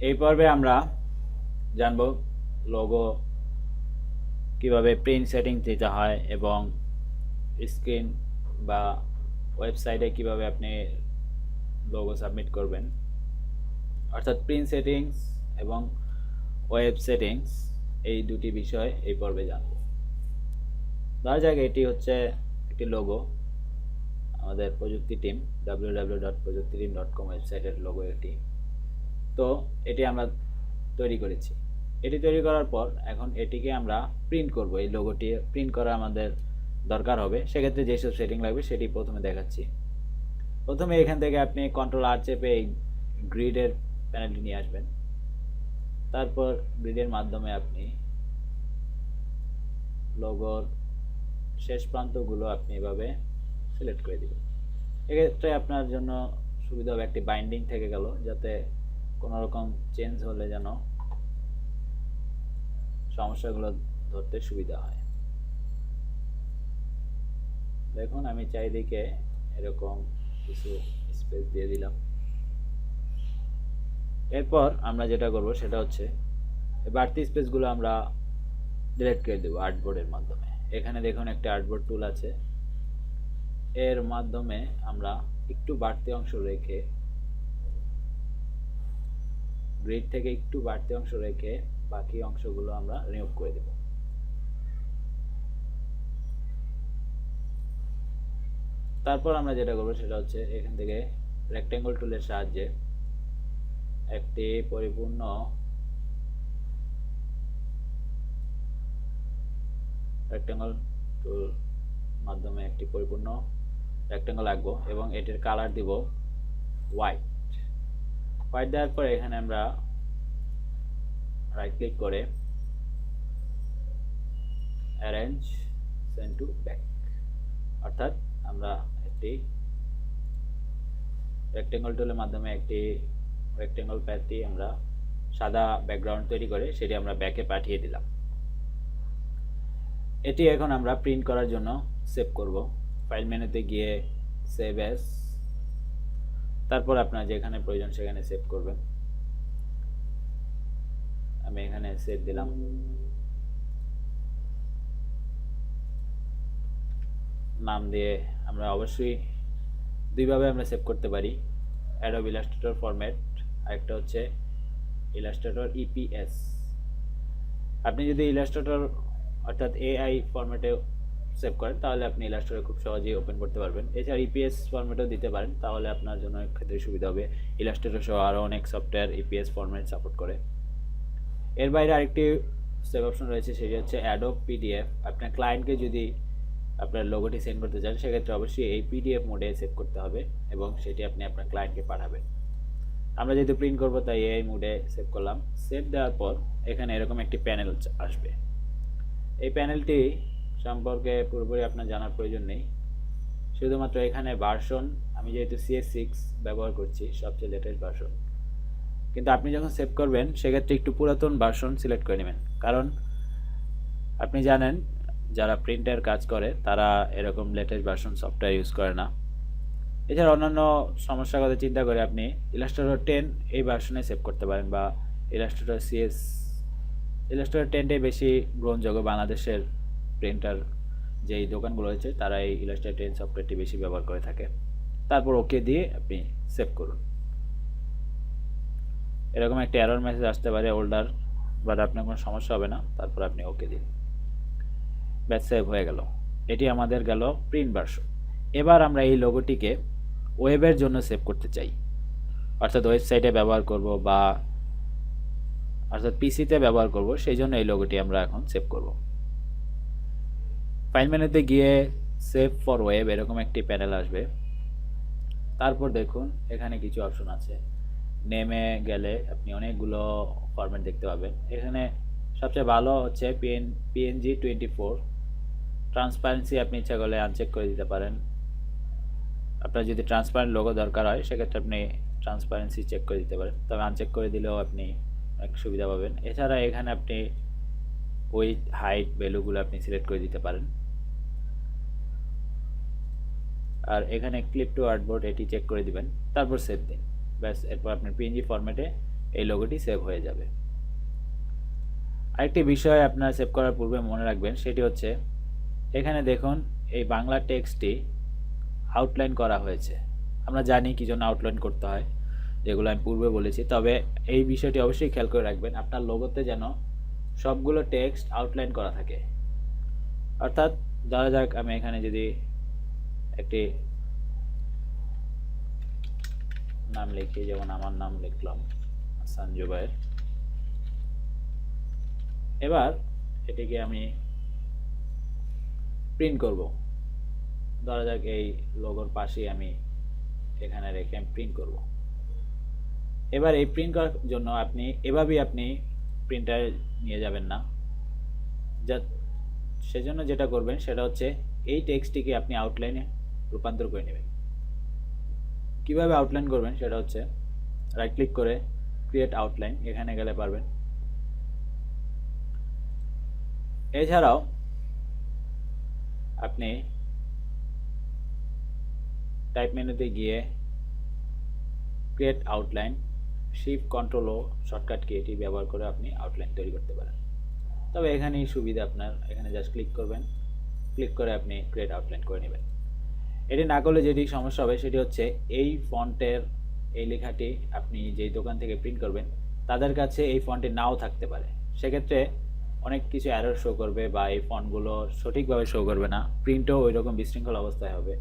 এই পর্বে আমরা জানব লোগো কিভাবে প্রিন্ট সেটিং দিতে হয় এবং স্ক্রিন বা ওয়েবসাইটে কিভাবে আপনি লোগো সাবমিট করবেন, অর্থাৎ প্রিন্ট সেটিংস এবং ওয়েব সেটিংস এই দুটি বিষয় এই পর্বে জানব। ধরা যাক এটি হচ্ছে একটি লোগো, আমাদের প্রযুক্তি টিম www.projuktitim.com ওয়েবসাইটের লোগো এটি। তো এটি আমরা তৈরি করেছি। এটি তৈরি করার পর এখন এটিকে আমরা প্রিন্ট করব। এই লোগোটি প্রিন্ট করা আমাদের দরকার হবে, সেক্ষেত্রে যেসব সেটিং লাগবে সেটি প্রথমে দেখাচ্ছি। প্রথমে এখান থেকে আপনি Ctrl+R চেপে এই গ্রিডের প্যানেলটি নিয়ে আসবেন। তারপর গ্রিডের মাধ্যমে আপনি লোগোর শেষ প্রান্তগুলো আপনি এভাবে সিলেক্ট করে দিবেন। এক্ষেত্রে আপনার জন্য সুবিধা হবে একটি বাইন্ডিং থেকে গেল, যাতে কোনো রকম চেঞ্জ হলে যেন সমস্যাগুলো ধরতে সুবিধা হয়। দেখুন আমি চারিদিকে এরকম কিছু স্পেস দিয়ে দিলাম। এরপর আমরা যেটা করব সেটা হচ্ছে বাড়তি স্পেসগুলো আমরা ডিলিট করে দেবো আর্টবোর্ডের মাধ্যমে। এখানে দেখুন একটা আর্টবোর্ড টুল আছে, এর মাধ্যমে আমরা একটু বাড়তি অংশ রেখে, গ্রিড থেকে একটু বাড়তি অংশ রেখে বাকি অংশগুলো আমরা রিমুভ করে দেব। তারপর আমরা যেটা করব সেটা হচ্ছে এখান থেকে রেক্ট্যাঙ্গল টুলের সাহায্যে একটি পরিপূর্ণ রেক্ট্যাঙ্গল টুল মাধ্যমে একটি পরিপূর্ণ রেক্ট্যাঙ্গল আঁকবো এবং এটির কালার দিব হোয়াইট। হোয়াইট দেওয়ার পরে এখানে আমরা রাইট ক্লিক করে অ্যারেঞ্জ সেন্ড টু ব্যাক, অর্থাৎ আমরা একটি রেক্ট্যাঙ্গল টুলের মাধ্যমে একটি রেক্ট্যাঙ্গল প্যাথটি আমরা সাদা ব্যাকগ্রাউন্ড তৈরি করে সেটি আমরা ব্যাকে পাঠিয়ে দিলাম। এটি এখন আমরা প্রিন্ট করার জন্য সেভ করব। ফাইল মেনুতে গিয়ে সেভ অ্যাজ, তারপর আপনার যেখানে প্রয়োজন সেখানে সেভ করবেন। আমি এখানে সেভ দিলাম। নাম দিয়ে আমরা অবশ্যই দুইভাবে আমরা সেভ করতে পারি, অ্যাডোব ইলাস্ট্রেটর ফরম্যাট, আরেকটা হচ্ছে ইলাস্ট্রেটর ইপিএস। আপনি যদি ইলাস্ট্রেটর অর্থাৎ এআই ফরম্যাটে সেভ করেন তাহলে আপনি ইলাস্ট্রেটর খুব সহজেই ওপেন করতে পারবেন। এছাড়া ইপিএস ফরম্যাটেও দিতে পারেন, তাহলে আপনার জন্য ক্ষেত্রে সুবিধা হবে। ইলাস্ট্রেটর সহ আরও অনেক সফটওয়্যার ইপিএস ফরম্যাট সাপোর্ট করে। এর বাইরে আরেকটি সেভ অপশন রয়েছে, সেটি হচ্ছে অ্যাডোব পিডিএফ। আপনার ক্লায়েন্টকে যদি আপনার লোগোটি সেন্ড করতে চান সেক্ষেত্রে অবশ্যই এই পিডিএফ মোডে সেভ করতে হবে এবং সেটি আপনি আপনার ক্লায়েন্টকে পাঠাবেন। আমরা যেহেতু প্রিন্ট করব তাই এই মোডে সেভ করলাম। সেভ দেওয়ার পর এখানে এরকম একটি প্যানেল আসবে। এই প্যানেলটি সম্পর্কে পুরোপুরি আপনার জানার প্রয়োজন নেই, শুধুমাত্র এখানে ভার্সন, আমি যেহেতু CS6 ব্যবহার করছি সবচেয়ে লেটেস্ট ভার্সন, কিন্তু আপনি যখন সেভ করবেন সেক্ষেত্রে একটু পুরাতন ভার্সন সিলেক্ট করে নেবেন, কারণ আপনি জানেন যারা প্রিন্টের কাজ করে তারা এরকম লেটেস্ট ভার্সন সফটওয়্যার ইউজ করে না। এছাড়া অন্যান্য সমস্যার কথা চিন্তা করে আপনি ইলাস্ট্রেটর 10 এই ভার্সনে সেভ করতে পারেন, বা ইলাস্ট্রেটর ইলাস্ট্রেটর 10টাই বেশি গ্রহণযোগ্য। বাংলাদেশের প্রিন্টার যেই দোকানগুলো রয়েছে তারা এই ইলাস্ট্রেটর 10 সফটওয়্যারটি বেশি ব্যবহার করে থাকে। তারপর ওকে দিয়ে আপনি সেভ করুন। এরকম একটা এরর মেসেজ আসতে পারে ওল্ডার, বাট আপনার কোনো সমস্যা হবে না। তারপর আপনি ওকে দিন, ব্যাস সেভ হয়ে গেল। এটি আমাদের গেল প্রিন্ট ভার্সন। এবার আমরা এই লোগোটিকে ওয়েবের জন্য সেভ করতে চাই, অর্থাৎ ওয়েবসাইটে ব্যবহার করব বা অর্থাৎ পিসিতে ব্যবহার করব, সেই জন্য এই লোগোটি আমরা এখন সেভ করব। ফাইল মেনুতে গিয়ে সেভ ফর ওয়েব এরকম একটি প্যানেল আসবে। তারপর দেখুন এখানে কিছু অপশন আছে। নেমে গেলে আপনি অনেকগুলো ফরম্যাট দেখতে পাবেন। এখানে সবচেয়ে ভালো হচ্ছে PNG24। ট্রান্সপারেন্সি আপনি ইচ্ছা করলে আনচেক করে দিতে পারেন। আপনার যদি ট্রান্সপারেন্ট লোগো দরকার হয় সেক্ষেত্রে আপনি ট্রান্সপারেন্সি চেক করে দিতে পারেন, তবে আনচেক করে দিলেও আপনি অনেক সুবিধা পাবেন। এছাড়া এখানে আপনি উইথ হাইট ভ্যালুগুলো আপনি সিলেক্ট করে দিতে পারেন। আর এখানে ক্লিপ টু আর্টবোর্ড এটি চেক করে দিবেন, তারপর সেভ দিন, ব্যাস। এরপর আপনার PNG ফরম্যাটে এই লোগোটি সেভ হয়ে যাবে। আরেকটি বিষয় আপনারা সেভ করার পূর্বে মনে রাখবেন, সেটি হচ্ছে এখানে দেখুন এই বাংলা টেক্সটটি আউটলাইন করা হয়েছে। আমরা জানি কি জন্য আউটলাইন করতে হয়, যেগুলো আমি পূর্বে বলেছি। তবে এই বিষয়টি অবশ্যই খেয়াল করে রাখবেন, আপনার লোগোতে যেন সবগুলো টেক্সট আউটলাইন করা থাকে। অর্থাৎ ধরা যাক আমি এখানে যদি একটি নাম লিখি, যেমন আমার নাম লিখলাম হাসান জুবায়ের। এবার এটিকে আমি প্রিন্ট করব। ধরা যাক এই লোগোর পাশেই আমি এখানে রেখে আমি প্রিন্ট করব। এবার এই প্রিন্ট করার জন্য আপনি এভাবেই আপনি প্রিন্টারে নিয়ে যাবেন না, সেজন্য যেটা করবেন সেটা হচ্ছে এই টেক্সটটিকে আপনি আউটলাইনে রূপান্তর করে নেবেন। কিভাবে আউটলাইন করবেন সেটা হচ্ছে রাইট ক্লিক করে ক্রিয়েট আউটলাইন, এখানে গেলে পারবেন। এছাড়াও আপনি টাইপ মেনুতে গিয়ে ক্রিয়েট আউটলাইন, শিফট কন্ট্রোল ও শর্টকাট কি এটি ব্যবহার করে আপনি আউটলাইন তৈরি করতে পারেন। তবে এখানেই সুবিধা, আপনার এখানে জাস্ট ক্লিক করবেন, ক্লিক করে আপনি ক্রিয়েট আউটলাইন করে নেবেন। এটি না করলে যেটি সমস্যা হবে সেটি হচ্ছে এই ফন্টের এই লেখাটি আপনি যেই দোকান থেকে প্রিন্ট করবেন তাদের কাছে এই ফন্টটি নাও থাকতে পারে। সেক্ষেত্রে অনেক কিছু এরর শো করবে বা এই ফন্টগুলো সঠিকভাবে শো করবে না, প্রিন্টও ওই রকম বিশৃঙ্খল অবস্থায় হবে।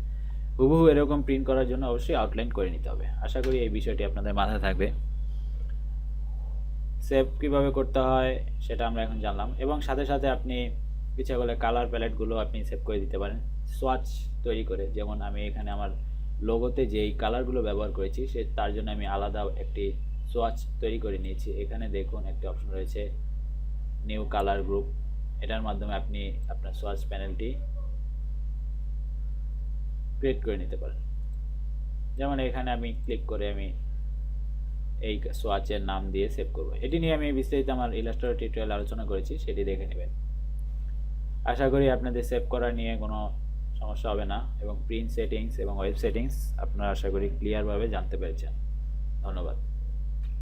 হুবহু এরকম প্রিন্ট করার জন্য অবশ্যই আউটলাইন করে নিতে হবে। আশা করি এই বিষয়টি আপনাদের মাথায় থাকবে। সেভ কীভাবে করতে হয় সেটা আমরা এখন জানলাম, এবং সাথে সাথে আপনি ইচ্ছা করলে কালার প্যালেটগুলো আপনি সেভ করে দিতে পারেন সোয়াচ তৈরি করে। যেমন আমি এখানে আমার লোগোতে যেই কালারগুলো ব্যবহার করেছি তার জন্য আমি আলাদা একটি সোয়াচ তৈরি করে নিয়েছি। এখানে দেখুন একটি অপশন রয়েছে নিউ কালার গ্রুপ, এটার মাধ্যমে আপনি আপনার সোয়াচ প্যানেলটি ক্রিয়েট করে নিতে পারেন। যেমন এখানে আমি ক্লিক করে আমি এই সোয়াচের নাম দিয়ে সেভ করব। এটি নিয়ে আমি বিস্তারিত আমার ইলাস্ট্রেটর টিউটোরিয়াল আলোচনা করেছি, সেটি দেখে নেবেন। আশা করি আপনাদের সেভ করা নিয়ে কোনো সমস্যা হবে না, এবং প্রিন্ট সেটিংস এবং ওয়েব সেটিংস আপনারা আশা করি ক্লিয়ারভাবে জানতে পেরেছেন। ধন্যবাদ।